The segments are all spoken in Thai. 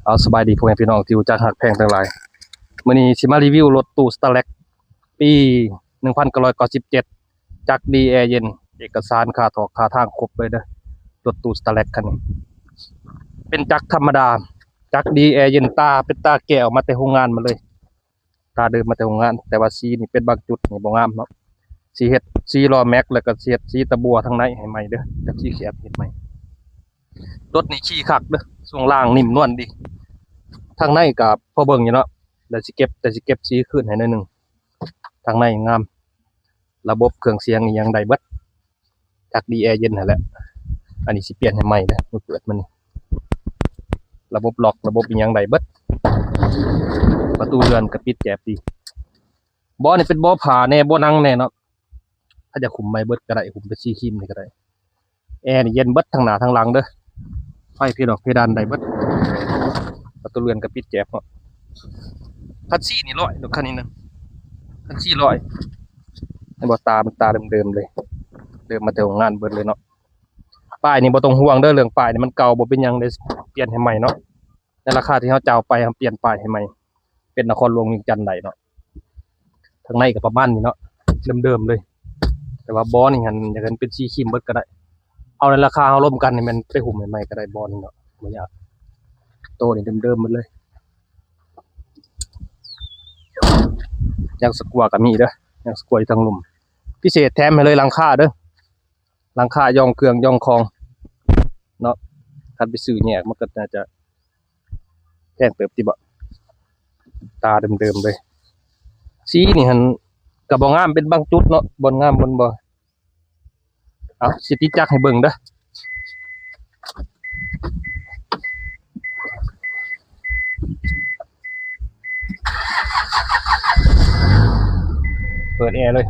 เอาสบายดีพ่อแม่พี่น้องที่รู้จักหักแพงทั้งหลายมื้อนี้สิมารีวิวรถตู้ Starlet ปี1997จักรดีแอร์เย็นเอกสารค่าถอกค่าทางครบเลยเด้อรถตู้ Starlet คันนี้เป็นจักรธรรมดาจักรดีแอร์เย็นตาเป็นตาแก้วมาแต่โรงงานมาเลยตาเดิมมาแต่โรงงานแต่ว่าสีนี่เป็นบางจุดนี่บ่งามเนาะสีเฮ็ดสีล้อแม็กแล้วก็เสียดสีตะบัวทางในให้ใหม่เด้อจักสีแคบเฮ็ดใหม่รถนี่ขี่คักเด้อช่วงล่างนิ่มนวลดีทางในกับพอเบิ่งอยู่เนาะแต่สิเก็บสีขึ้นให้หน่อยนึงทางในงามระบบเครื่องเสียงอีหยังได้เบิดจากดีแอร์เย็นนั่นแหละอันนี้สิเปลี่ยนให้ใหม่เด้อมันเปิดมันระบบล็อกระบบอีหยังได้เบิดประตูเรือนก็ปิดแจ๊บดีบ่อนี่เป็นบ่อผ้าแน่บ่อนั่งแน่เนาะถ้าจะคุมไม้เบิดก็ได้คุมเป็นสีครีมนี่ก็ได้แอร์นี่เย็นเบิดทางหน้าทางหลังเด้อไฟเพดานได้เบิดประตูเรือนก็ปิดแจ๊บเนาะคันซี่นี่ร้อยรถคันนี้นึงคันซี่ร้อยให้บ่ตามันตาเดิมๆเลยเดิมมาแต่โรงงานเบิดเลยเนาะป้ายนี่บ่ต้องห่วงเด้อเรื่องป้ายนี่มันเก่าบ่เป็นหยังได้เปลี่ยนให้ใหม่เนาะในราคาที่เฮาจ่ายไปเฮาเปลี่ยนป้ายให้ใหม่เป็นนครหลวงเวียงจันทน์ได้เนาะทางในก็ประมาณนี้เนาะเดิมๆเลยแต่ว่าบ่นี่หั่นอยากให้เป็นสีครีมเบิดก็ได้เอาในราคาเฮาร่วมกันนี่มันไปหุ้มใหม่ๆก็ได้บ่นี่เนาะบ่ยากโตนี่เดิมๆหมดเลยยางสกัวก็มีเด้อยางสกัวอยู่ทางลุ่มพิเศษแถมให้เลยหลังคาเด้อหลังคายองเครื่องยองคองเนาะคันไปซื้อแยกมันก็น่าจะแพงเติบติบ่ตาเดิมๆเลยสีนี่หั่นก็บ่งามเป็นบางจุดเนาะบ่งามบ่เอาสิติดจักให้เบิ่งเด้อเปิดแอร์เลย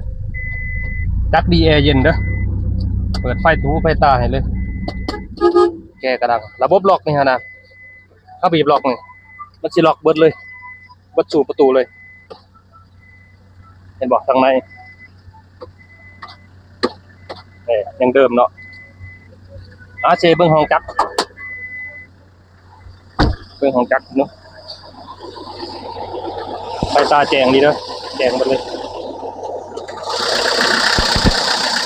จักดีแอร์เย็นเด้อเปิดไฟถูไฟตาให้เลยแกกระดังระบบล็อกนี่ฮะนะถ้าบีบล็อกนี่มันสิล็อกเบิดเลยเบิดสู่ประตูเลยเห็นบอกทางในยังเดิมเนาะเจเบิ่งห้องจักรเนาะไฟตาแจงดีเด้อแจงหมดเลย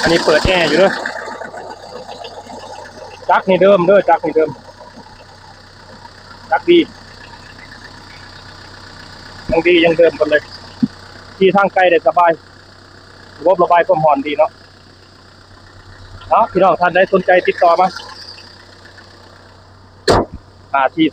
อันนี้เปิดแอร์อยู่เด้อจักรนี่เดิมเด้อจักรนี่เดิมจักรดียังเดิมหมดเลยที่ทางไกลได้สบายระบบระบายความร้อนดีเนาะพี่น้องท่านใดสนใจติดต่อมาที่